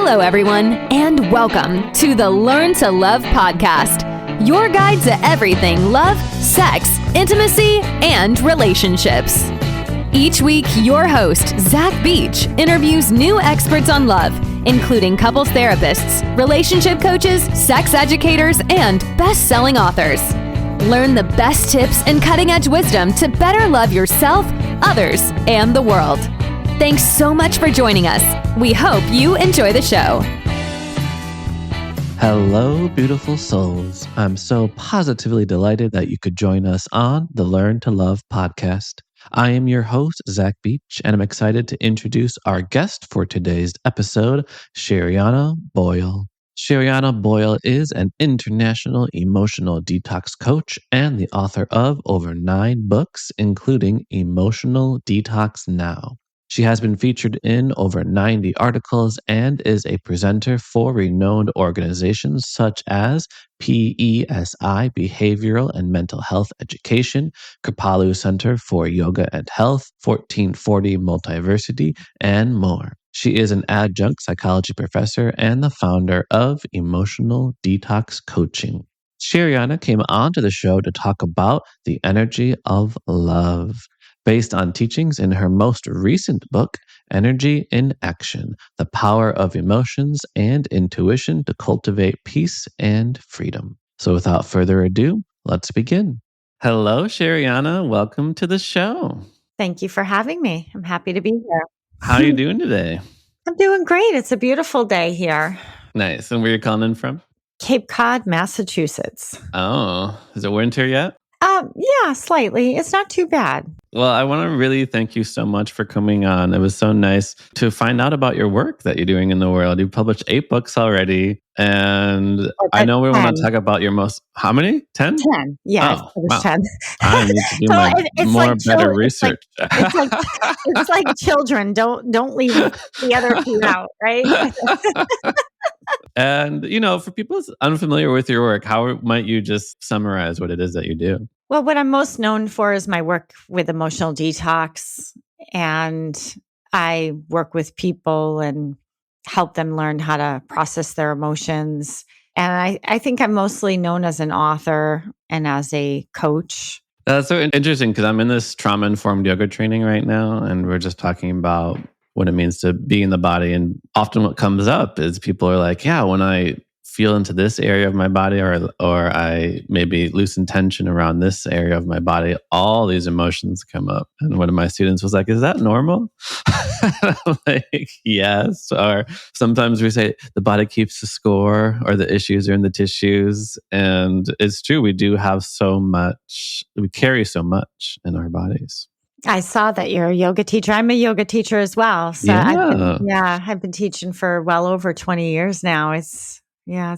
Hello, everyone, and welcome to the Learn to Love podcast, your guide to everything love, sex, intimacy, and relationships. Each week, your host, Zach Beach, interviews new experts on love, including couples therapists, relationship coaches, sex educators, and best-selling authors. Learn the best tips and cutting-edge wisdom to better love yourself, others, and the world. Thanks so much for joining us. We hope you enjoy the show. Hello, beautiful souls. I'm so positively delighted that you could join us on the Learn to Love podcast. I am your host, Zach Beach, and I'm excited to introduce our guest for today's episode, Sherianna Boyle. Sherianna Boyle is an international emotional detox coach and the author of over 9 books, including Emotional Detox Now. She has been featured in over 90 articles and is a presenter for renowned organizations such as PESI, Behavioral and Mental Health Education, Kripalu Center for Yoga and Health, 1440 Multiversity, and more. She is an adjunct psychology professor and the founder of Emotional Detox Coaching. Sherianna came onto the show to talk about the energy of love, based on teachings in her most recent book, Energy in Action, The Power of Emotions and Intuition to Cultivate Peace and Freedom. So without further ado, let's begin. Hello, Sherianna. Welcome to the show. Thank you for having me. I'm happy to be here. How are you doing today? I'm doing great. It's a beautiful day here. Nice. And where are you calling in from? Cape Cod, Massachusetts. Oh, is it winter yet? Yeah, slightly. It's not too bad. Well, I want to really thank you so much for coming on. It was so nice to find out about your work that you're doing in the world. You've published 8 books already. And I know we 10. want to talk about your most, how many? 10? 10. Yeah, Oh, it was wow. 10. I need to do So my it's more like better research. It's like children. Don't leave the other 2 out, right? And, for people unfamiliar with your work, how might you just summarize what it is that you do? Well, what I'm most known for is my work with emotional detox. And I work with people and help them learn how to process their emotions. And I think I'm mostly known as an author and as a coach. That's so interesting because I'm in this trauma-informed yoga training right now, and we're just talking about what it means to be in the body. And often what comes up is people are like, yeah, when I feel into this area of my body or I maybe loosen tension around this area of my body, all these emotions come up. And one of my students was like, is that normal? I'm like, yes. Or sometimes we say the body keeps the score or the issues are in the tissues. And it's true. We do have so much, we carry so much in our bodies. I saw that you're a yoga teacher. I'm a yoga teacher as well. So I've been teaching for well over 20 years now. It's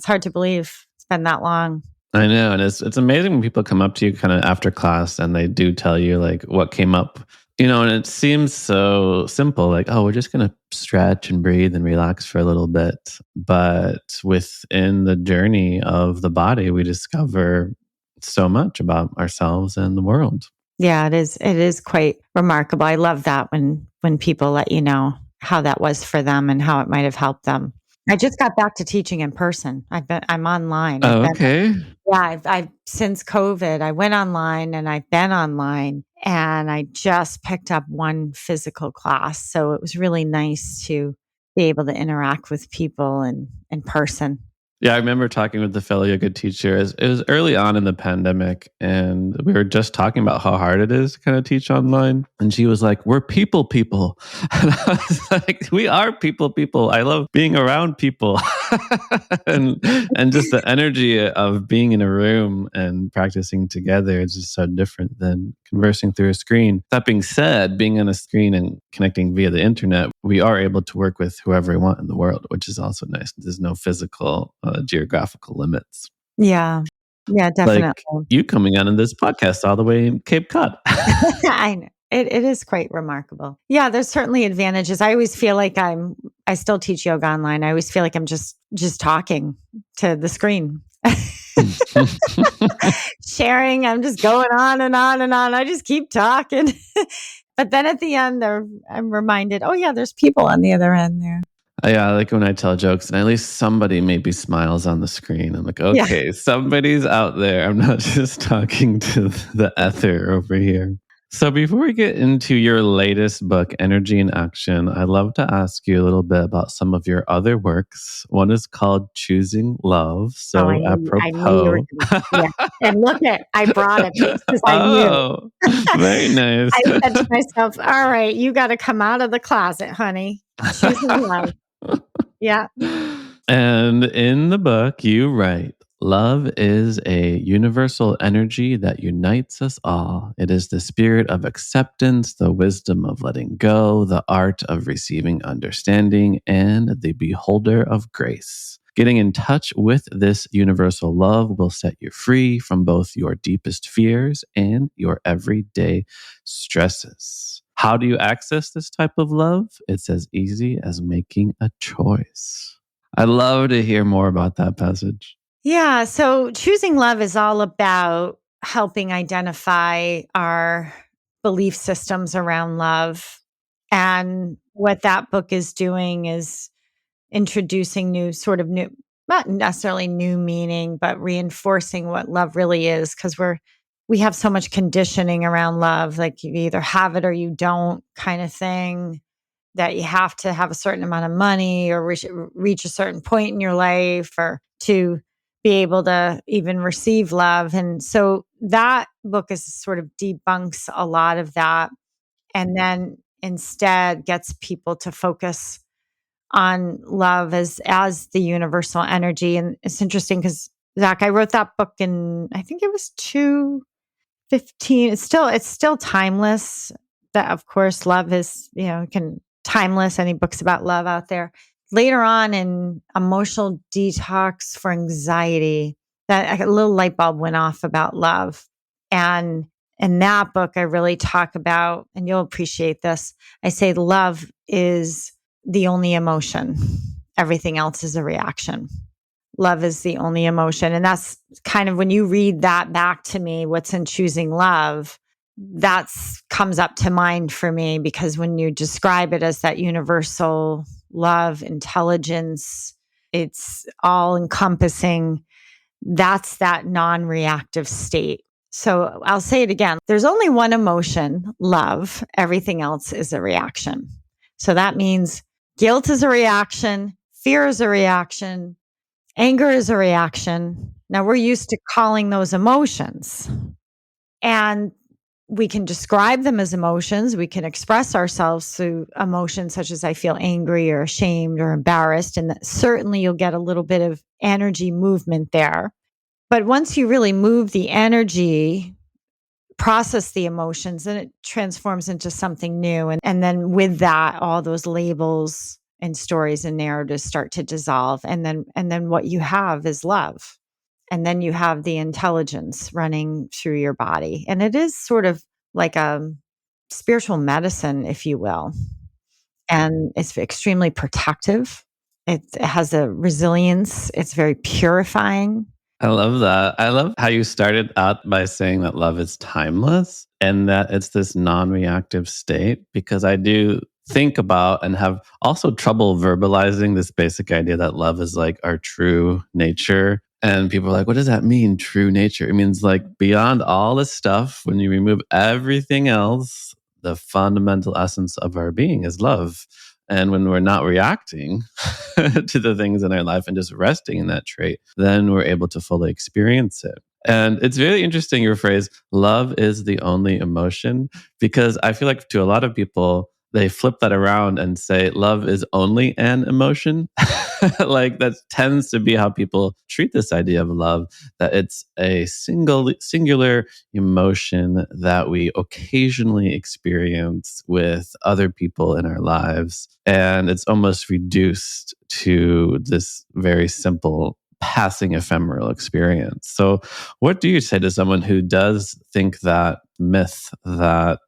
hard to believe it's been that long. I know. And it's amazing when people come up to you kind of after class and they do tell you like what came up, and it seems so simple, like, oh, we're just going to stretch and breathe and relax for a little bit. But within the journey of the body, we discover so much about ourselves and the world. Yeah, it is. It is quite remarkable. I love that when people let you know how that was for them and how it might have helped them. I just got back to teaching in person. I'm online. Okay. I've since COVID, I went online and I've been online, and I just picked up one physical class. So it was really nice to be able to interact with people in person. Yeah, I remember talking with the fellow yoga teacher. It was early on in the pandemic, and we were just talking about how hard it is to kind of teach online. And she was like, we're people. And I was like, we are people. I love being around people. and just the energy of being in a room and practicing together is just so different than conversing through a screen. That being said, being on a screen and connecting via the internet, we are able to work with whoever we want in the world, which is also nice. There's no physical geographical limits. Yeah, definitely. Like you coming on in this podcast all the way in Cape Cod. I know. It is quite remarkable. Yeah, there's certainly advantages. I always feel like I still teach yoga online. I always feel like I'm just talking to the screen. Sharing, I'm just going on and on and on. I just keep talking. But then at the end, I'm reminded, oh yeah, there's people on the other end there. Yeah, I like when I tell jokes and at least somebody maybe smiles on the screen. I'm like, Yeah. okay, somebody's out there. I'm not just talking to the ether over here. So before we get into your latest book, Energy in Action, I'd love to ask you a little bit about some of your other works. One is called Choosing Love. Oh, So I knew you were apropos. gonna, yeah. And look at, I brought it just because I knew. Oh, very nice. I said to myself, all right, you got to come out of the closet, honey. Choosing love. Yeah. And in the book, you write, love is a universal energy that unites us all. It is the spirit of acceptance, the wisdom of letting go, the art of receiving understanding, and the beholder of grace. Getting in touch with this universal love will set you free from both your deepest fears and your everyday stresses. How do you access this type of love? It's as easy as making a choice. I'd love to hear more about that passage. Yeah. So choosing love is all about helping identify our belief systems around love. And what that book is doing is introducing new, not necessarily new meaning, but reinforcing what love really is. Cause we have so much conditioning around love. Like you either have it or you don't kind of thing, that you have to have a certain amount of money or reach a certain point in your life or to be able to even receive love. And so that book is sort of debunks a lot of that and then instead gets people to focus on love as the universal energy. And it's interesting because Zach, I wrote that book in, I think it was 215. It's still timeless. That of course love is, can timeless, any books about love out there. Later on in Emotional Detox for Anxiety, that a little light bulb went off about love. And in that book, I really talk about, and you'll appreciate this, I say love is the only emotion. Everything else is a reaction. Love is the only emotion. And that's kind of when you read that back to me, what's in Choosing Love, that's comes up to mind for me because when you describe it as that universal love, intelligence, it's all encompassing. That's that non reactive state. So I'll say it again. There's only one emotion, love. Everything else is a reaction. So that means guilt is a reaction, fear is a reaction, anger is a reaction. Now we're used to calling those emotions and we can describe them as emotions. We can express ourselves through emotions such as I feel angry or ashamed or embarrassed. And certainly you'll get a little bit of energy movement there. But once you really move the energy, process the emotions, then it transforms into something new. And then with that, all those labels and stories and narratives start to dissolve. And then what you have is love. And then you have the intelligence running through your body. And it is sort of like a spiritual medicine, if you will. And it's extremely protective. It has a resilience. It's very purifying. I love that. I love how you started out by saying that love is timeless and that it's this non reactive state, because I do think about and have also trouble verbalizing this basic idea that love is like our true nature. And people are like, what does that mean, true nature? It means like beyond all this stuff, when you remove everything else, the fundamental essence of our being is love. And when we're not reacting to the things in our life and just resting in that trait, then we're able to fully experience it. And it's really interesting, your phrase, love is the only emotion, because I feel like to a lot of people, they flip that around and say love is only an emotion. Like that tends to be how people treat this idea of love, that it's a singular emotion that we occasionally experience with other people in our lives. And it's almost reduced to this very simple passing ephemeral experience. So, what do you say to someone who does think that myth that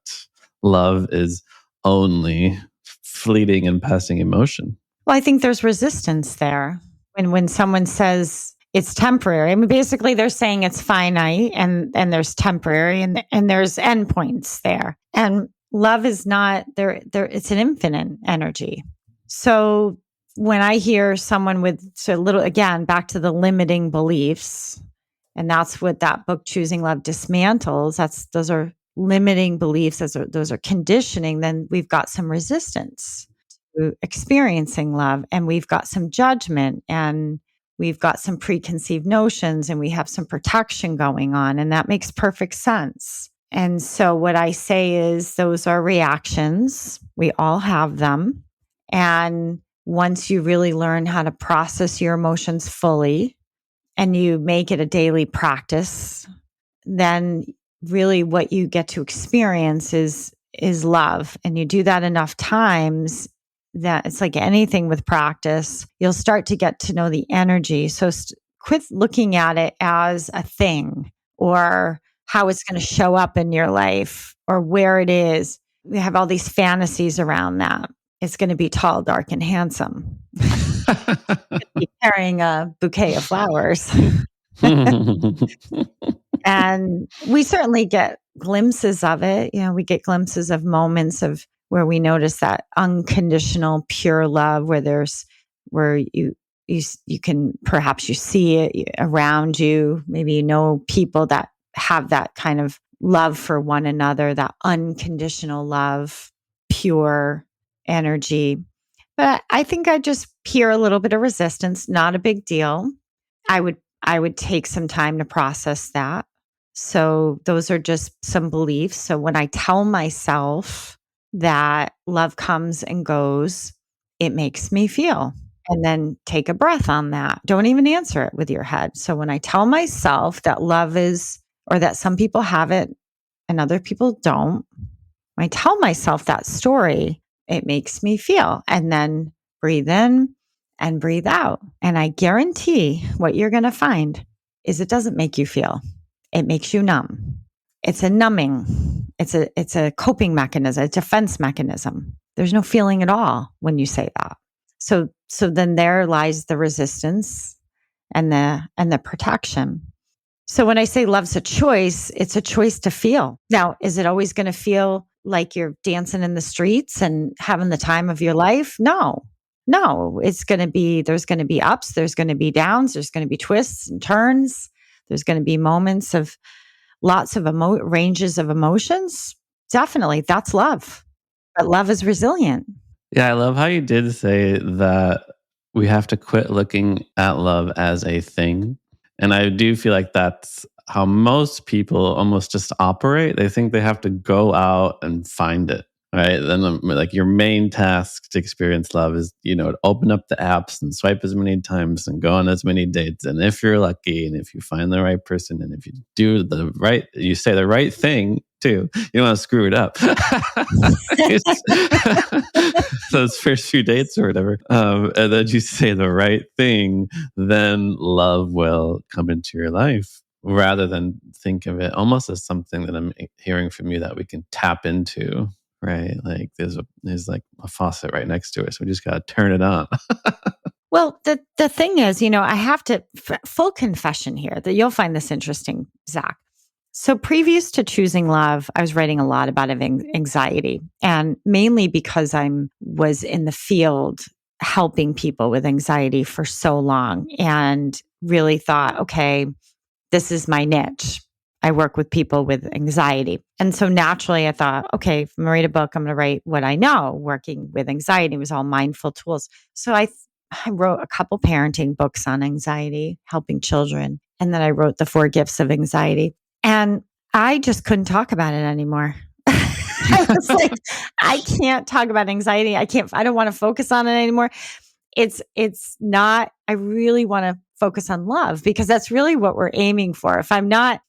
love is only fleeting and passing emotion? Well, I think there's resistance there. When someone says it's temporary, I mean, basically they're saying it's finite and there's temporary and there's endpoints there. And love is not there. It's an infinite energy. So when I hear someone with so little, again, back to the limiting beliefs, and that's what that book, Choosing Love, dismantles. Those are limiting beliefs. Those are conditioning. Then we've got some resistance to experiencing love, and we've got some judgment, and we've got some preconceived notions, and we have some protection going on, and that makes perfect sense. And so what I say is those are reactions. We all have them. And once you really learn how to process your emotions fully and you make it a daily practice, then really what you get to experience is love. And you do that enough times that it's like anything with practice, you'll start to get to know the energy. So quit looking at it as a thing or how it's going to show up in your life or where it is. We have all these fantasies around that. It's going to be tall, dark, and handsome. Be carrying a bouquet of flowers. And we certainly get glimpses of it. We get glimpses of moments of where we notice that unconditional, pure love, where you can perhaps you see it around you. Maybe you know people that have that kind of love for one another, that unconditional love, pure energy. But I think I just hear a little bit of resistance, not a big deal. I would take some time to process that. So those are just some beliefs. So when I tell myself that love comes and goes, it makes me feel. And then take a breath on that. Don't even answer it with your head. So when I tell myself that love is, or that some people have it and other people don't, when I tell myself that story, it makes me feel. And then breathe in and breathe out. And I guarantee what you're going to find is it doesn't make you feel. It makes you numb. It's a numbing. It's a coping mechanism, a defense mechanism. There's no feeling at all when you say that. So then there lies the resistance and the protection. So when I say love's a choice, it's a choice to feel. Now, is it always going to feel like you're dancing in the streets and having the time of your life? No. There's going to be ups, there's going to be downs, there's going to be twists and turns. There's going to be moments of lots of ranges of emotions. Definitely, that's love. But love is resilient. Yeah, I love how you did say that we have to quit looking at love as a thing. And I do feel like that's how most people almost just operate. They think they have to go out and find it, right? Then, like, your main task to experience love is, to open up the apps and swipe as many times and go on as many dates. And if you're lucky and if you find the right person and if you you say the right thing too, you don't want to screw it up. Those first few dates or whatever. And then you say the right thing, then love will come into your life, rather than think of it almost as something that I'm hearing from you that we can tap into, right? Like there's like a faucet right next to it. So we just got to turn it on. Well, the thing is, I have to, full confession here, that you'll find this interesting, Zach. So previous to Choosing Love, I was writing a lot about anxiety, and mainly because I was in the field helping people with anxiety for so long and really thought, okay, this is my niche. I work with people with anxiety. And so naturally I thought, okay, if I'm going to write a book, I'm going to write what I know working with anxiety. It was all mindful tools. So I wrote a couple parenting books on anxiety, helping children. And then I wrote The 4 Gifts of Anxiety. And I just couldn't talk about it anymore. I was like, I can't talk about anxiety. I don't want to focus on it anymore. It's not, I really want to focus on love, because that's really what we're aiming for. If I'm not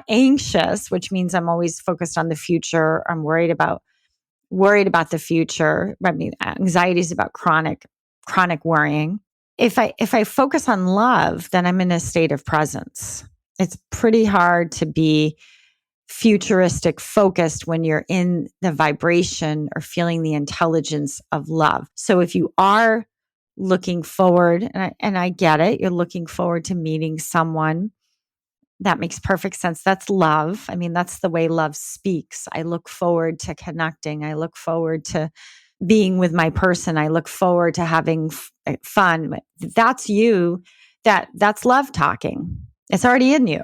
anxious, which means I'm always focused on the future, I'm worried about the future. I mean, anxiety is about chronic worrying. If I focus on love, then I'm in a state of presence. It's pretty hard to be futuristic focused when you're in the vibration or feeling the intelligence of love. So if you are looking forward, and I get it, you're looking forward to meeting someone, that makes perfect sense. That's love. I mean, that's the way love speaks. I look forward to connecting. I look forward to being with my person. I look forward to having fun. That's you. That's love talking. It's already in you.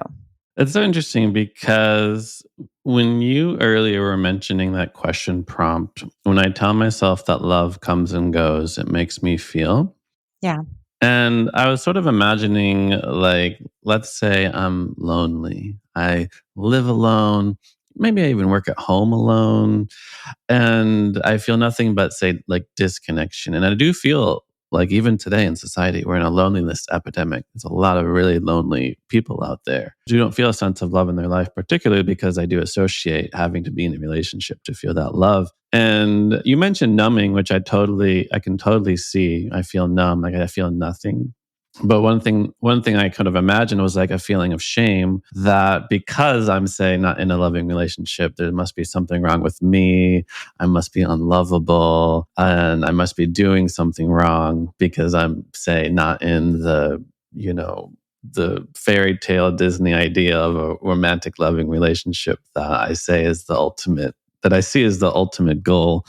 It's so interesting because when you earlier were mentioning that question prompt, when I tell myself that love comes and goes, it makes me feel. Yeah. And I was sort of imagining, like, let's say I'm lonely. I live alone. Maybe I even work at home alone. And I feel nothing but, say, like disconnection. And I do feel like even today in society, we're in a loneliness epidemic. There's a lot of really lonely people out there who don't feel a sense of love in their life, particularly because I do associate having to be in a relationship to feel that love. And you mentioned numbing, which I can totally see. I feel numb, like I feel nothing. But one thing I could have imagined was like a feeling of shame that because I'm, say, not in a loving relationship, there must be something wrong with me. I must be unlovable and I must be doing something wrong because I'm, say, not in the fairy tale Disney idea of a romantic loving relationship that I see as the ultimate goal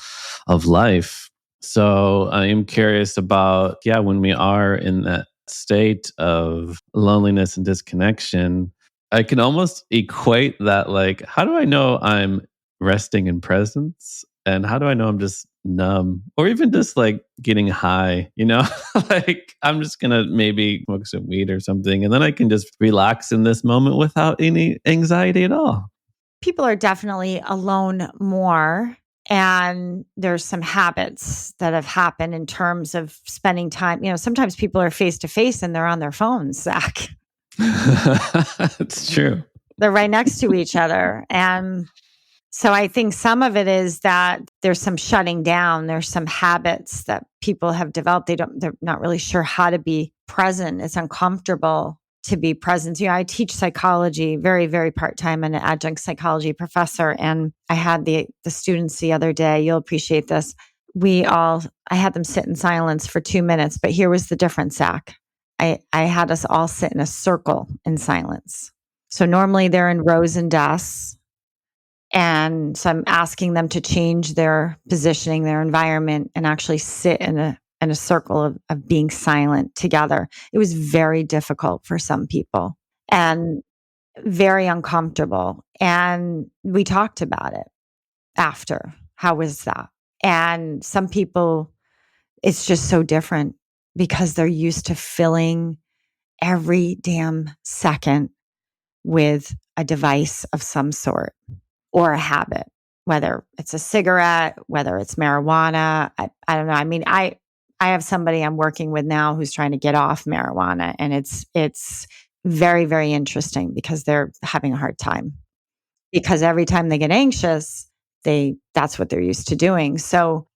of life. So I am curious about, yeah, when we are in that state of loneliness and disconnection, I can almost equate that, like, how do I know I'm resting in presence? And how do I know I'm just numb or even just like getting high, like I'm just going to maybe smoke some weed or something. And then I can just relax in this moment without any anxiety at all. People are definitely alone more. And there's some habits that have happened in terms of spending time. Sometimes people are face to face and they're on their phones, Zach. It's true. They're right next to each other. And so I think some of it is that there's some shutting down. There's some habits that people have developed. They're not really sure how to be present. It's uncomfortable to be present. I teach psychology very, very part-time. I'm an adjunct psychology professor. And I had the students the other day. You'll appreciate this. I had them sit in silence for 2 minutes, but here was the difference, Zach. I had us all sit in a circle in silence. So normally they're in rows and desks. And so I'm asking them to change their positioning, their environment, and actually sit in a circle of being silent together. It was very difficult for some people and very uncomfortable. And we talked about it after. How was that? And some people, it's just so different because they're used to filling every damn second with a device of some sort or a habit, whether it's a cigarette, whether it's marijuana. I don't know. I mean, I have somebody I'm working with now who's trying to get off marijuana, and it's very, very interesting because they're having a hard time because every time they get anxious, that's what they're used to doing. So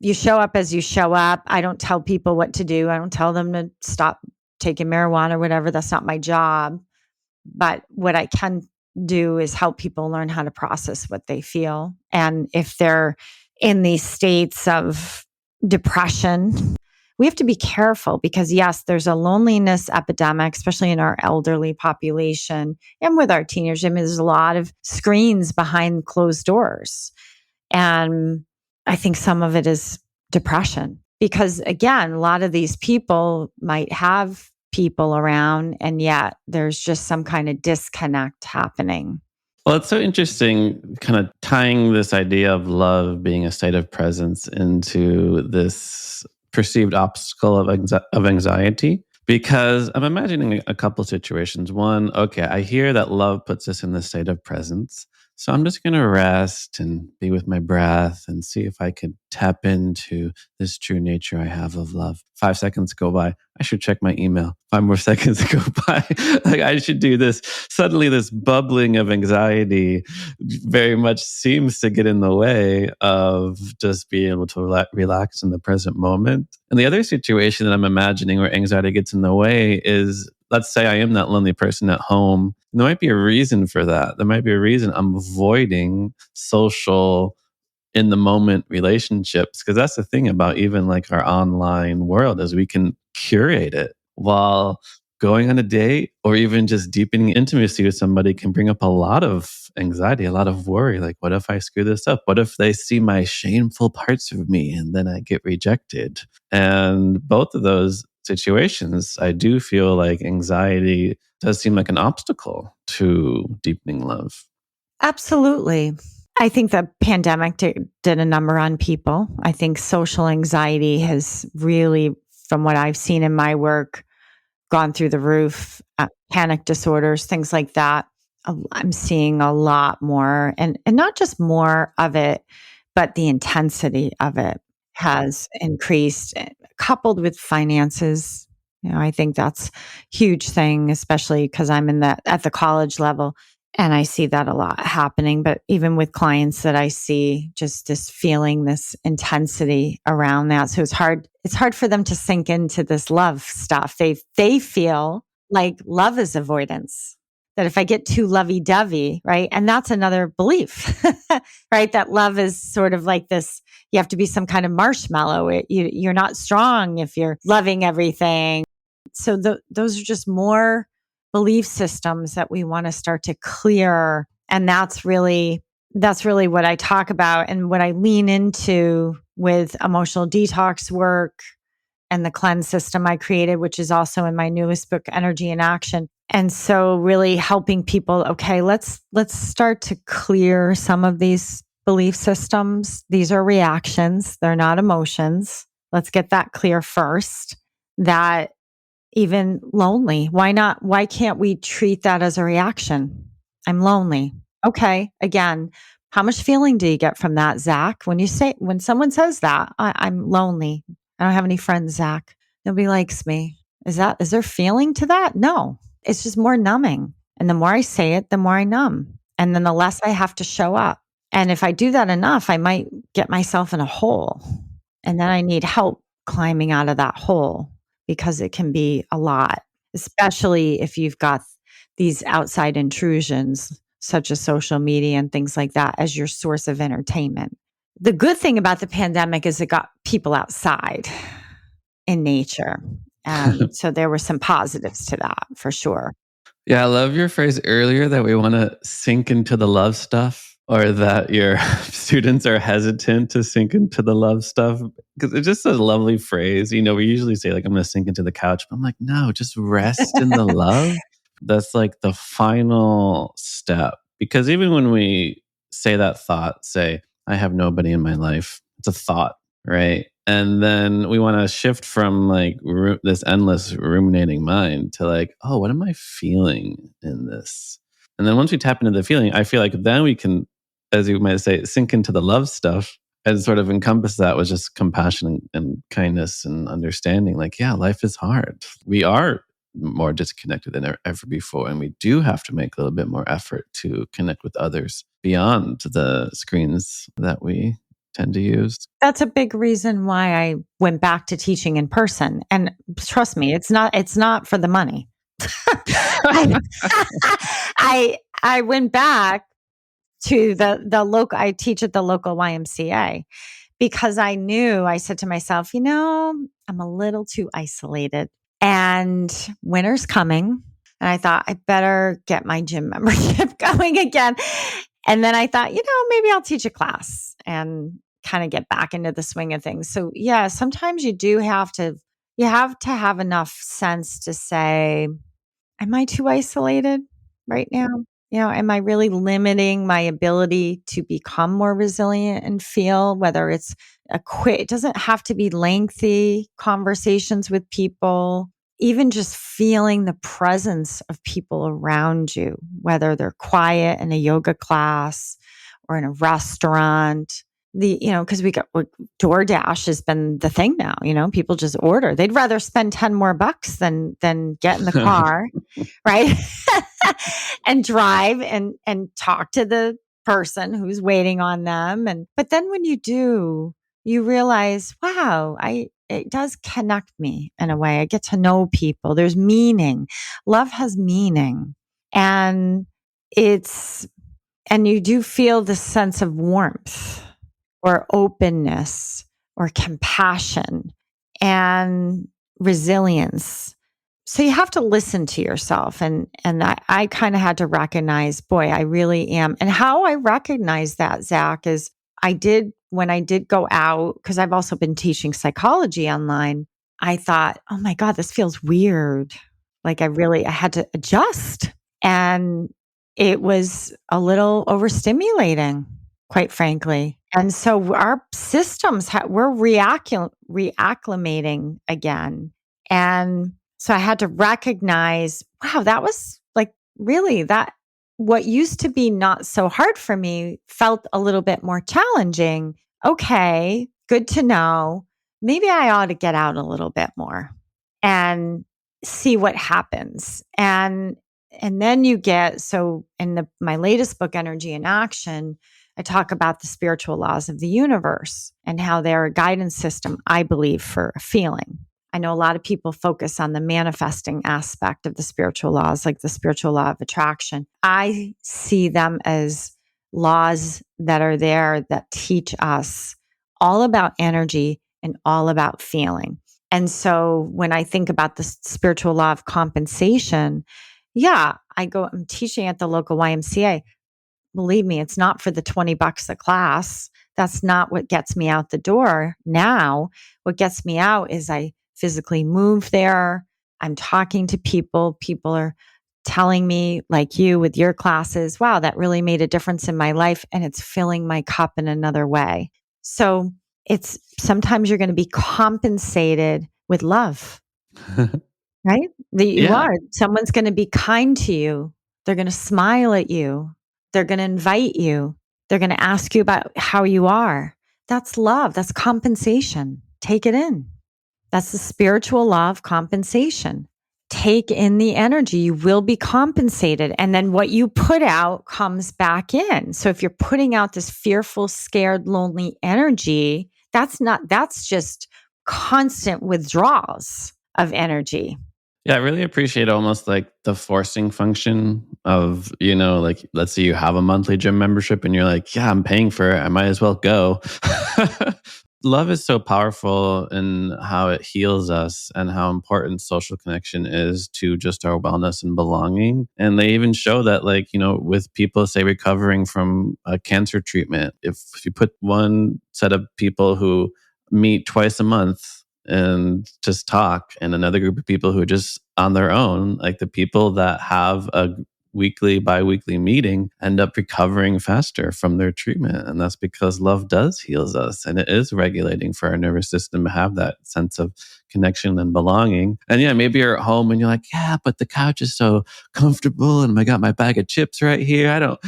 you show up as you show up. I don't tell people what to do. I don't tell them to stop taking marijuana or whatever. That's not my job. But what I can do is help people learn how to process what they feel. And if they're in these states of depression, we have to be careful because, yes, there's a loneliness epidemic, especially in our elderly population and with our teenagers. I mean, there's a lot of screens behind closed doors. And I think some of it is depression because, again, a lot of these people might have people around, and yet there's just some kind of disconnect happening. Well, it's so interesting, kind of tying this idea of love being a state of presence into this perceived obstacle of anxiety. Because I'm imagining a couple situations. One, okay, I hear that love puts us in the state of presence. So I'm just going to rest and be with my breath and see if I can tap into this true nature I have of love. 5 seconds go by. I should check my email. 5 more seconds go by. Like I should do this. Suddenly, this bubbling of anxiety very much seems to get in the way of just being able to relax in the present moment. And the other situation that I'm imagining where anxiety gets in the way is, let's say I am that lonely person at home. And there might be a reason for that. There might be a reason I'm avoiding social in the moment relationships, because that's the thing about even like our online world is we can curate it while going on a date or even just deepening intimacy with somebody can bring up a lot of anxiety, a lot of worry. Like, what if I screw this up? What if they see my shameful parts of me and then I get rejected? And both of those situations, I do feel like anxiety does seem like an obstacle to deepening love. Absolutely. I think the pandemic did a number on people. I think social anxiety has really, from what I've seen in my work, gone through the roof. Panic disorders, things like that. I'm seeing a lot more, and not just more of it, but the intensity of it has increased, coupled with finances. I think that's a huge thing, especially because I'm at the college level. And I see that a lot happening, but even with clients that I see, just this feeling, this intensity around that. So it's hard for them to sink into this love stuff. They feel like love is avoidance. That if I get too lovey-dovey, right? And that's another belief, right? That love is sort of like this, you have to be some kind of marshmallow. You're not strong if you're loving everything. So those are just more belief systems that we want to start to clear. And that's really what I talk about and what I lean into with emotional detox work and the cleanse system I created, which is also in my newest book, Energy in Action. And so really helping people, okay, let's start to clear some of these belief systems. These are reactions. They're not emotions. Let's get that clear first. That even lonely, why can't we treat that as a reaction? I'm lonely. Okay. Again, how much feeling do you get from that, Zach? When someone says that, I'm lonely. I don't have any friends, Zach. Nobody likes me. Is there feeling to that? No, it's just more numbing. And the more I say it, the more I numb. And then the less I have to show up. And if I do that enough, I might get myself in a hole. And then I need help climbing out of that hole because it can be a lot, especially if you've got these outside intrusions, such as social media and things like that, as your source of entertainment. The good thing about the pandemic is it got people outside in nature. And so there were some positives to that for sure. Yeah, I love your phrase earlier that we want to sink into the love stuff, or that your students are hesitant to sink into the love stuff. Because it's just a lovely phrase. We usually say, like, I'm going to sink into the couch. But I'm like, no, just rest in the love. That's like the final step. Because even when we say that thought, say, I have nobody in my life, it's a thought, right? And then we want to shift from like this endless ruminating mind to like, oh, what am I feeling in this? And then once we tap into the feeling, I feel like then we can, as you might say, sink into the love stuff and sort of encompass that with just compassion and kindness and understanding. Like, yeah, life is hard. We are more disconnected than ever before. And we do have to make a little bit more effort to connect with others beyond the screens that we tend to use. That's a big reason why I went back to teaching in person. And trust me, it's not for the money. I went back to the local, I teach at the local YMCA because I said to myself, I'm a little too isolated and winter's coming. And I thought I better get my gym membership going again. And then I thought, maybe I'll teach a class and kind of get back into the swing of things. So yeah, sometimes you have to have enough sense to say, am I too isolated right now? Am I really limiting my ability to become more resilient and feel, whether it's it doesn't have to be lengthy conversations with people, even just feeling the presence of people around you, whether they're quiet in a yoga class or in a restaurant. Because DoorDash has been the thing now. People just order. They'd rather spend 10 more bucks than get in the car, right? And drive and talk to the person who's waiting on them. But then when you do, you realize, wow, it does connect me in a way. I get to know people. There's meaning. Love has meaning. And you do feel this sense of warmth or openness or compassion and resilience. So you have to listen to yourself. And I kind of had to recognize, boy, I really am. And how I recognize that, Zach, is when I did go out, because I've also been teaching psychology online, I thought, oh my God, this feels weird. Like I had to adjust. And it was a little overstimulating, quite frankly. And so our systems, we're reacclimating again. And so I had to recognize, wow, that was like really that what used to be not so hard for me felt a little bit more challenging. Okay, good to know. Maybe I ought to get out a little bit more and see what happens. And then you get, so in my latest book, Energy in Action, I talk about the spiritual laws of the universe and how they're a guidance system, I believe, for a feeling. I know a lot of people focus on the manifesting aspect of the spiritual laws, like the spiritual law of attraction. I see them as laws that are there that teach us all about energy and all about feeling. And so when I think about the spiritual law of compensation, yeah, I'm teaching at the local YMCA. Believe me, it's not for the $20 a class. That's not what gets me out the door now. What gets me out is I physically move there. I'm talking to people. People are telling me, like you with your classes, wow, that really made a difference in my life. And it's filling my cup in another way. So it's sometimes you're going to be compensated with love, right? That you Yeah. are. Someone's going to be kind to you. They're going to smile at you. They're going to invite you. They're going to ask you about how you are. That's love. That's compensation. Take it in. That's the spiritual law of compensation. Take in the energy. You will be compensated. And then what you put out comes back in. So if you're putting out this fearful, scared, lonely energy, that's just constant withdrawals of energy. Yeah, I really appreciate almost like the forcing function of, like let's say you have a monthly gym membership and you're like, yeah, I'm paying for it. I might as well go. Love is so powerful in how it heals us and how important social connection is to just our wellness and belonging. And they even show that, like, with people, say, recovering from a cancer treatment, if you put one set of people who meet twice a month and just talk, and another group of people who are just on their own, like the people that have a weekly, bi-weekly meeting end up recovering faster from their treatment. And that's because love does heals us, and it is regulating for our nervous system to have that sense of connection and belonging. And yeah, maybe you're at home and you're like, yeah, but the couch is so comfortable and I got my bag of chips right here. I don't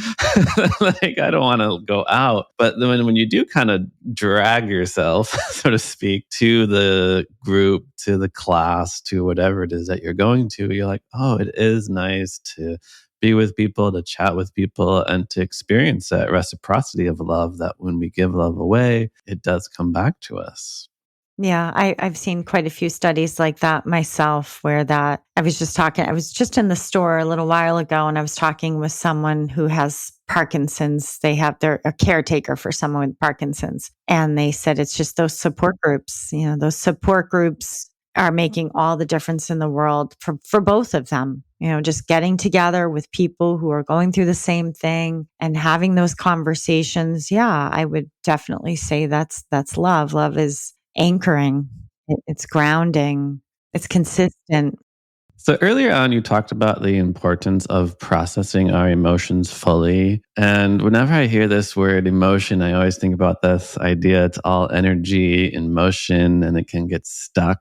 I don't want to go out. But then when you do kind of drag yourself, so to speak, to the group, to the class, to whatever it is that you're going to, you're like, oh, it is nice to be with people, to chat with people, and to experience that reciprocity of love, that when we give love away, it does come back to us. Yeah, I've seen quite a few studies like that myself, where that I was just in the store a little while ago and I was talking with someone who has Parkinson's. They're a caretaker for someone with Parkinson's. And they said it's just those support groups, those support groups are making all the difference in the world for both of them. Just getting together with people who are going through the same thing and having those conversations. Yeah, I would definitely say that's love. Love is anchoring. It's grounding. It's consistent. So earlier on, you talked about the importance of processing our emotions fully. And whenever I hear this word emotion, I always think about this idea it's all energy in motion and it can get stuck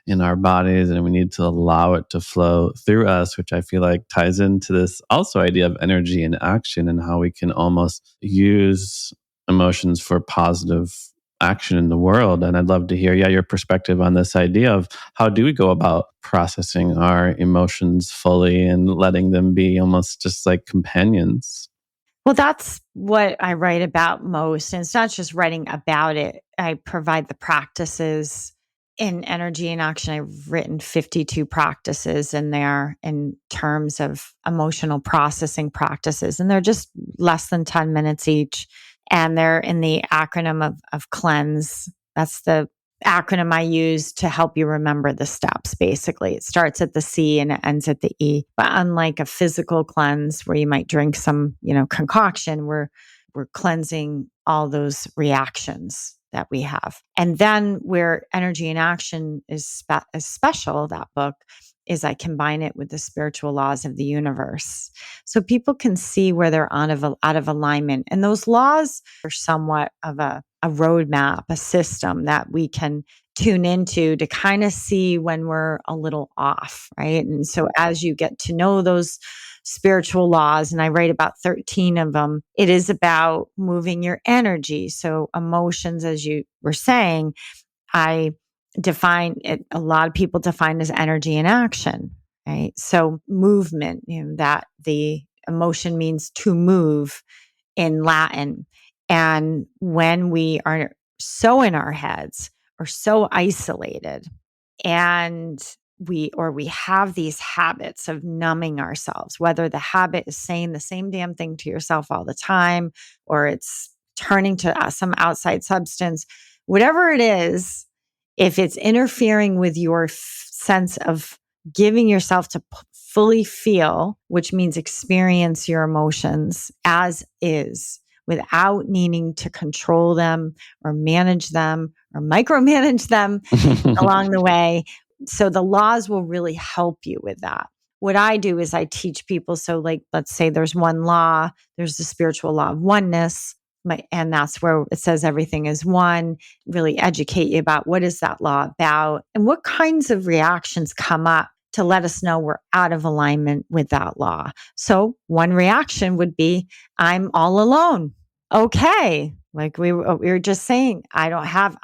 in our bodies and we need to allow it to flow through us, which I feel like ties into this also idea of energy in action and how we can almost use emotions for positive action in the world. And I'd love to hear, your perspective on this idea of how do we go about processing our emotions fully and letting them be almost just like companions. Well, that's what I write about most. And it's not just writing about it. I provide the practices in Energy in Action. I've written 52 practices in there in terms of emotional processing practices. And they're just less than 10 minutes each. And they're in the acronym of CLEANSE. That's the acronym I use to help you remember the steps. Basically, it starts at the C and it ends at the E. But unlike a physical cleanse where you might drink some, concoction, we're cleansing all those reactions that we have. And then where Energy in Action is special, that book, is I combine it with the spiritual laws of the universe. So people can see where they're out of alignment. And those laws are somewhat of a roadmap, a system that we can tune into to kind of see when we're a little off, right? And so as you get to know those spiritual laws, and I write about 13 of them, it is about moving your energy. So emotions, as you were saying, I define it, a lot of people define as energy in action, right? So movement, that the emotion means to move in Latin. And when we are so in our heads or so isolated, and we have these habits of numbing ourselves, whether the habit is saying the same damn thing to yourself all the time, or it's turning to some outside substance, whatever it is, if it's interfering with your sense of giving yourself to fully feel, which means experience your emotions as is, without needing to control them or manage them or micromanage them along the way. So the laws will really help you with that. What I do is I teach people. So, like, let's say there's one law, there's the spiritual law of oneness. And that's where it says everything is one, really educate you about what is that law about and what kinds of reactions come up to let us know we're out of alignment with that law. So one reaction would be, I'm all alone. Okay. Like we were just saying, I don't have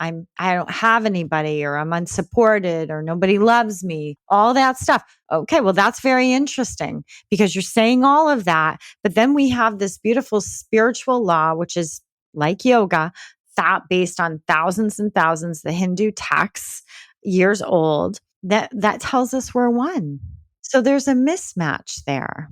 anybody, or I'm unsupported, or nobody loves me, all that stuff. Okay. Well, that's very interesting because you're saying all of that. But then we have this beautiful spiritual law, which is like yoga, that based on thousands and thousands, the Hindu texts, years old, that tells us we're one. So there's a mismatch there.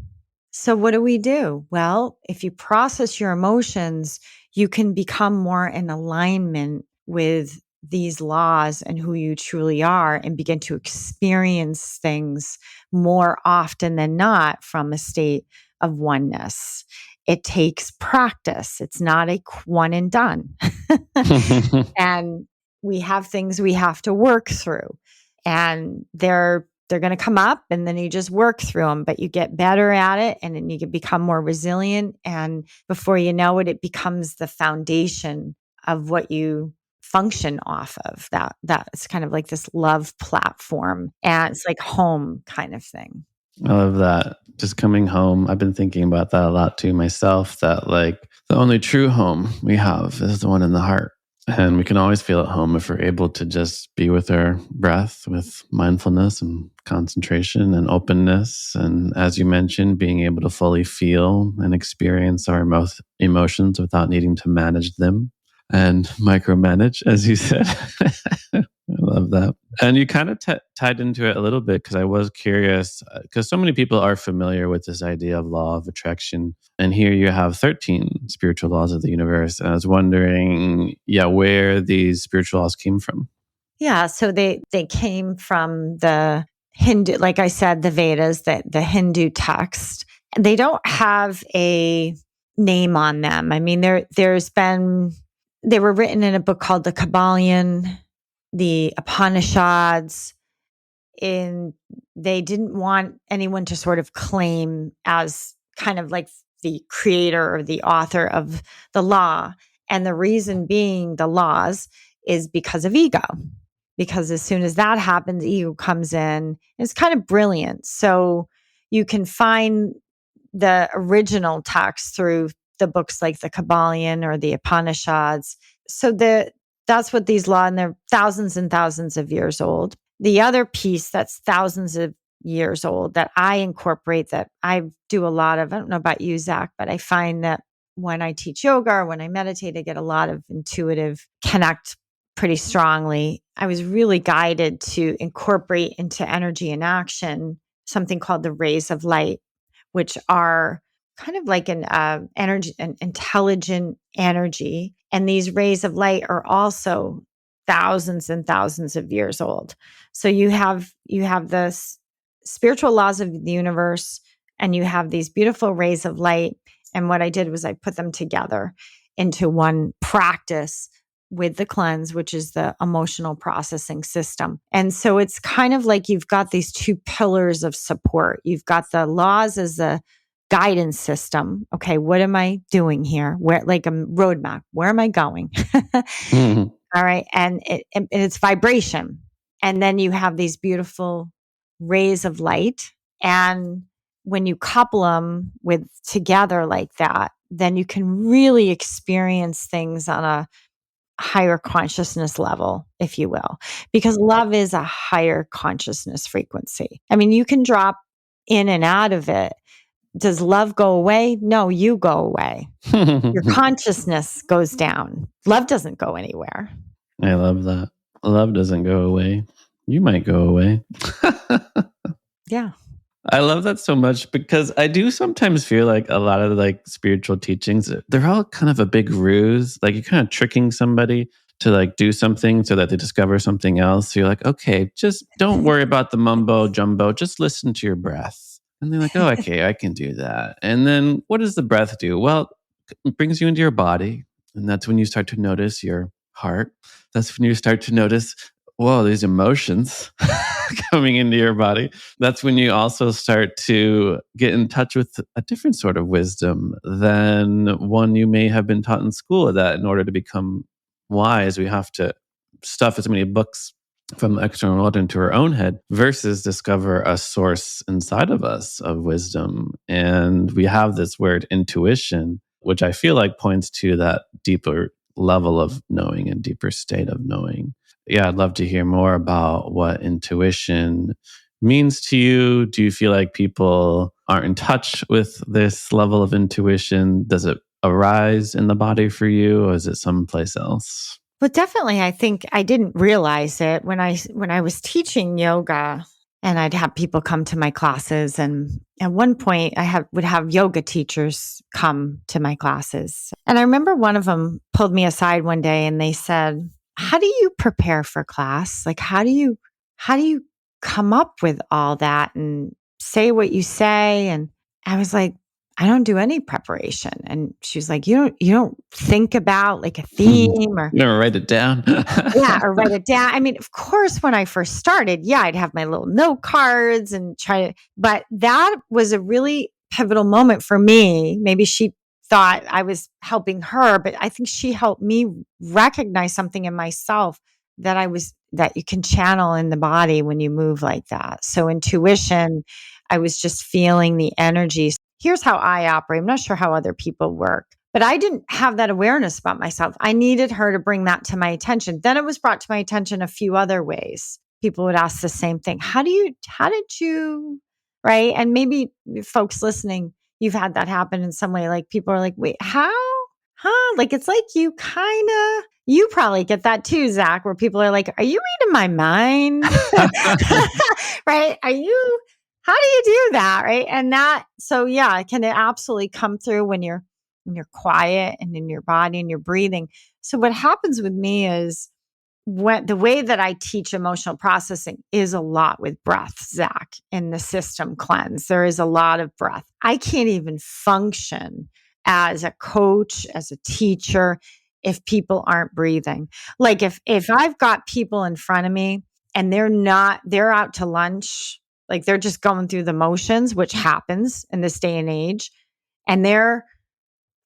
So what do we do? Well, if you process your emotions, you can become more in alignment with these laws and who you truly are, and begin to experience things more often than not from a state of oneness. It takes practice. It's not a one and done. And we have things we have to work through, and they're going to come up, and then you just work through them, but you get better at it, and then you can become more resilient. And before you know it, it becomes the foundation of what you function off of. That's kind of like this love platform, and it's like home kind of thing. I love that. Just coming home. I've been thinking about that a lot too myself, that like the only true home we have is the one in the heart. And we can always feel at home if we're able to just be with our breath, with mindfulness and concentration and openness. And as you mentioned, being able to fully feel and experience our emotions without needing to manage them and micromanage, as you said. I love that. And you kind of tied into it a little bit, because I was curious, because so many people are familiar with this idea of law of attraction. And here you have 13 spiritual laws of the universe. And I was wondering, where these spiritual laws came from. Yeah, so they came from the Hindu, like I said, the Vedas, the Hindu text. They don't have a name on them. I mean, they were written in a book called the Kabbalion, the Upanishads, and they didn't want anyone to sort of claim as kind of like the creator or the author of the law. And the reason being the laws is because of ego. Because as soon as that happens, ego comes in. It's kind of brilliant. So you can find the original text through the books like the Kabbalion or the Upanishads. So that's what these laws, and they're thousands and thousands of years old. The other piece that's thousands of years old that I incorporate, that I do a lot of, I don't know about you, Zach, but I find that when I teach yoga or when I meditate, I get a lot of intuitive connect pretty strongly. I was really guided to incorporate into energy in action something called the rays of light, which are kind of like an intelligent energy. And these rays of light are also thousands and thousands of years old. So you have the spiritual laws of the universe, and you have these beautiful rays of light. And what I did was I put them together into one practice with the cleanse, which is the emotional processing system. And so it's kind of like you've got these two pillars of support. You've got the laws as a guidance system. Okay, what am I doing here? Where, like a roadmap, where am I going? Mhm. All right. And it's vibration. And then you have these beautiful rays of light. And when you couple them with together like that, then you can really experience things on a higher consciousness level, if you will, because love is a higher consciousness frequency. I mean, you can drop in and out of it. Does love go away? No, you go away. Your consciousness goes down. Love doesn't go anywhere. I love that. Love doesn't go away. You might go away. Yeah. I love that so much because I do sometimes feel like a lot of like spiritual teachings, they're all kind of a big ruse. Like you're kind of tricking somebody to like do something so that they discover something else. So you're like, okay, just don't worry about the mumbo jumbo. Just listen to your breath. And they're like, oh, okay, I can do that. And then what does the breath do? Well, it brings you into your body. And that's when you start to notice your heart. That's when you start to notice, whoa, these emotions coming into your body. That's when you also start to get in touch with a different sort of wisdom than one you may have been taught in school, that in order to become wise, we have to stuff as many books from the external world into our own head versus discover a source inside of us of wisdom. And we have this word intuition, which I feel like points to that deeper level of knowing and deeper state of knowing. Yeah, I'd love to hear more about what intuition means to you. Do you feel like people aren't in touch with this level of intuition? Does it arise in the body for you, or is it someplace else? But definitely, I think I didn't realize it when I was teaching yoga, and I'd have people come to my classes. And at one point, would have yoga teachers come to my classes. And I remember one of them pulled me aside one day, and they said, "How do you prepare for class? Like, how do you come up with all that and say what you say?" And I was like, I don't do any preparation. And she was like, you don't think about like a theme or You never write it down. yeah, or write it down. I mean, of course, when I first started, yeah, I'd have my little note cards and try to, but that was a really pivotal moment for me. Maybe she thought I was helping her, but I think she helped me recognize something in myself that you can channel in the body when you move like that. So intuition, I was just feeling the energy. Here's how I operate. I'm not sure how other people work, but I didn't have that awareness about myself. I needed her to bring that to my attention. Then it was brought to my attention a few other ways. People would ask the same thing. How did you, right? And maybe folks listening, you've had that happen in some way. Like people are like, wait, how? Huh? Like it's like you probably get that too, Zach, where people are like, are you reading my mind? Right? How do you do that? Right. And so yeah, can it absolutely come through when you're quiet and in your body and you're breathing. So what happens with me is the way that I teach emotional processing is a lot with breath, Zach, in the system cleanse. There is a lot of breath. I can't even function as a coach, as a teacher, if people aren't breathing. Like if I've got people in front of me and they're out to lunch, like they're just going through the motions, which happens in this day and age, and they're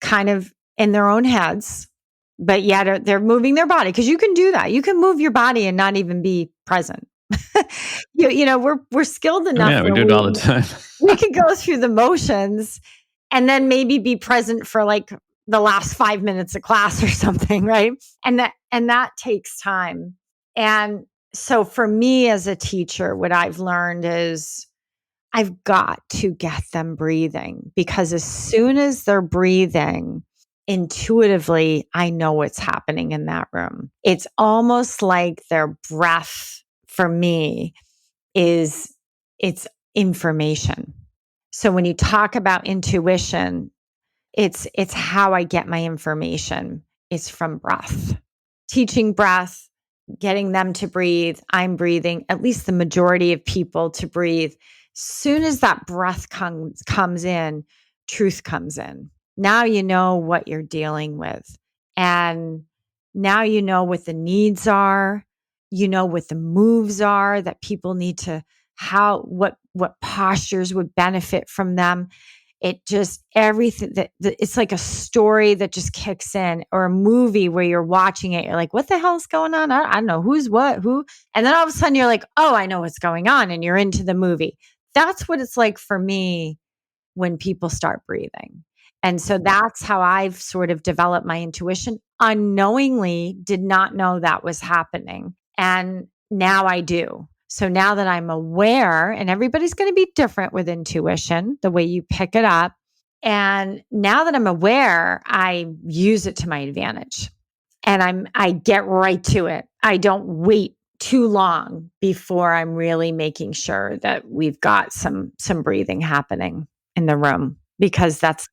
kind of in their own heads, but yet they're moving their body, because you can do that. You can move your body and not even be present. We're skilled enough Yeah, we where do it all the time. we can go through the motions and then maybe be present for like the last 5 minutes of class or something, right? And that takes time. And so for me as a teacher, what I've learned is I've got to get them breathing, because as soon as they're breathing, intuitively, I know what's happening in that room. It's almost like their breath for me it's information. So when you talk about intuition, it's how I get my information. It's from breath. Teaching breath, getting them to breathe. I'm breathing, at least the majority of people to breathe. Soon as that breath comes in, truth comes in. Now you know what you're dealing with. And now you know what the needs are. You know what the moves are that people need to, what postures would benefit from them. It just everything that it's like a story that just kicks in, or a movie where you're watching it. You're like, what the hell's going on? I don't know who's what, who. And then all of a sudden you're like, oh, I know what's going on. And you're into the movie. That's what it's like for me when people start breathing. And so that's how I've sort of developed my intuition. Unknowingly, did not know that was happening. And now I do. So now that I'm aware, and everybody's going to be different with intuition, the way you pick it up. And now that I'm aware, I use it to my advantage. And I get right to it. I don't wait too long before I'm really making sure that we've got some breathing happening in the room, because that's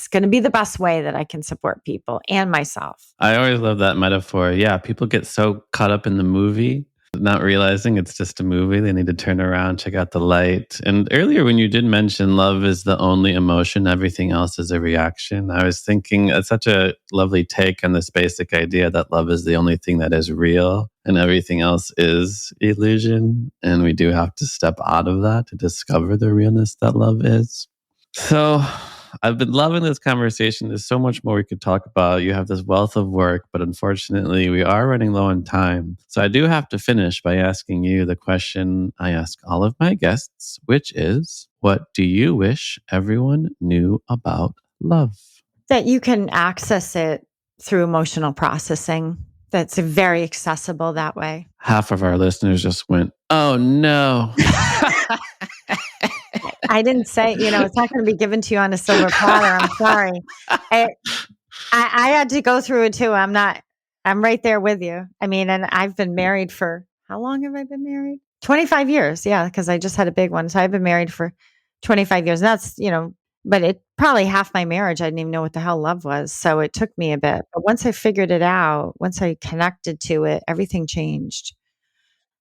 going to be the best way that I can support people and myself. I always love that metaphor. Yeah, people get so caught up in the movie, not realizing it's just a movie. They need to turn around, check out the light. And earlier, when you did mention love is the only emotion, everything else is a reaction, I was thinking it's such a lovely take on this basic idea that love is the only thing that is real and everything else is illusion. And we do have to step out of that to discover the realness that love is. So I've been loving this conversation. There's so much more we could talk about. You have this wealth of work, but unfortunately, we are running low on time. So I do have to finish by asking you the question I ask all of my guests, which is, what do you wish everyone knew about love? That you can access it through emotional processing. That's very accessible that way. Half of our listeners just went, oh no. I didn't say, it's not going to be given to you on a silver platter. I'm sorry. I had to go through it too. I'm right there with you. I mean, and I've been married for, how long have I been married? 25 years. Yeah. Because I just had a big one. So I've been married for 25 years. And that's, but it probably half my marriage, I didn't even know what the hell love was. So it took me a bit. But once I figured it out, once I connected to it, everything changed.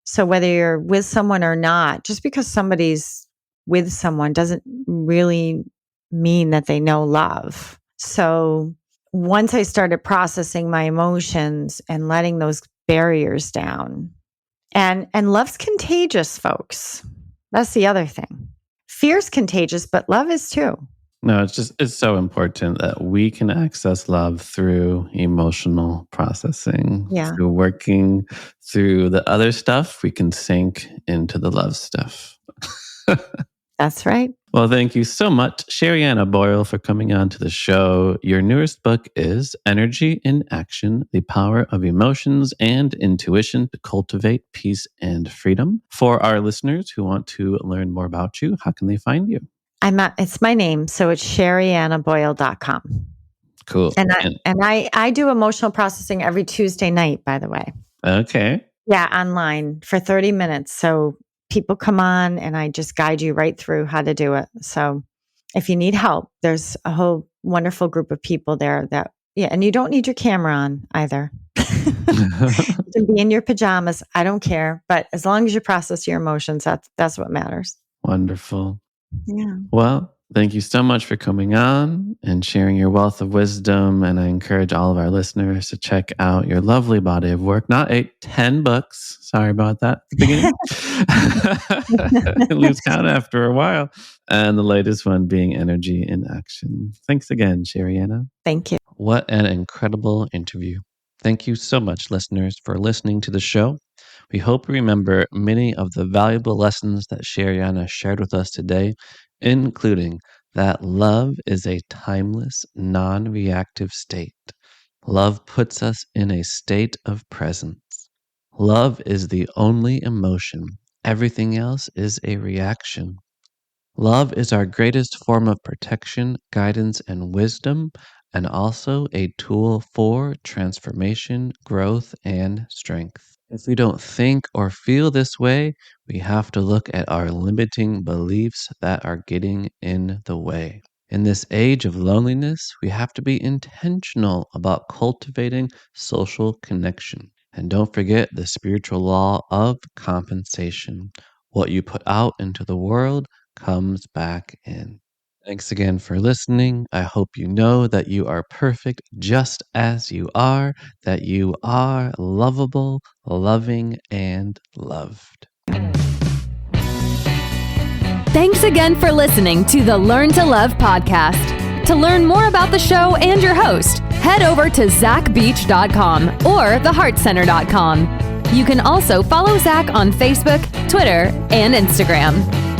So whether you're with someone or not, just because somebody's with someone doesn't really mean that they know love. So once I started processing my emotions and letting those barriers down, and love's contagious, folks. That's the other thing. Fear's contagious, but love is too. No, it's so important that we can access love through emotional processing, through working through the other stuff. We can sink into the love stuff. That's right. Well, thank you so much, Sherianna Boyle, for coming on to the show. Your newest book is Energy in Action, The Power of Emotions and Intuition to Cultivate Peace and Freedom. For our listeners who want to learn more about you, how can they find you? It's my name. So it's sheriannaboyle.com. Cool. And I do emotional processing every Tuesday night, by the way. Okay. Yeah, online for 30 minutes. So people come on and I just guide you right through how to do it. So if you need help, there's a whole wonderful group of people there and you don't need your camera on either. You can be in your pajamas. I don't care. But as long as you process your emotions, that's what matters. Wonderful. Yeah. Well, thank you so much for coming on and sharing your wealth of wisdom. And I encourage all of our listeners to check out your lovely body of work. Not 10 books. Sorry about that at the beginning. Lose count after a while. And the latest one being Energy in Action. Thanks again, Sherianna. Thank you. What an incredible interview. Thank you so much, listeners, for listening to the show. We hope you remember many of the valuable lessons that Sherianna shared with us today, including that love is a timeless, non-reactive state. Love puts us in a state of presence. Love is the only emotion. Everything else is a reaction. Love is our greatest form of protection, guidance, and wisdom, and also a tool for transformation, growth, and strength. If we don't think or feel this way, we have to look at our limiting beliefs that are getting in the way. In this age of loneliness, we have to be intentional about cultivating social connection. And don't forget the spiritual law of compensation. What you put out into the world comes back in. Thanks again for listening. I hope you know that you are perfect just as you are, that you are lovable, loving, and loved. Thanks again for listening to the Learn to Love podcast. To learn more about the show and your host, head over to zachbeach.com or theheartcenter.com. You can also follow Zach on Facebook, Twitter, and Instagram.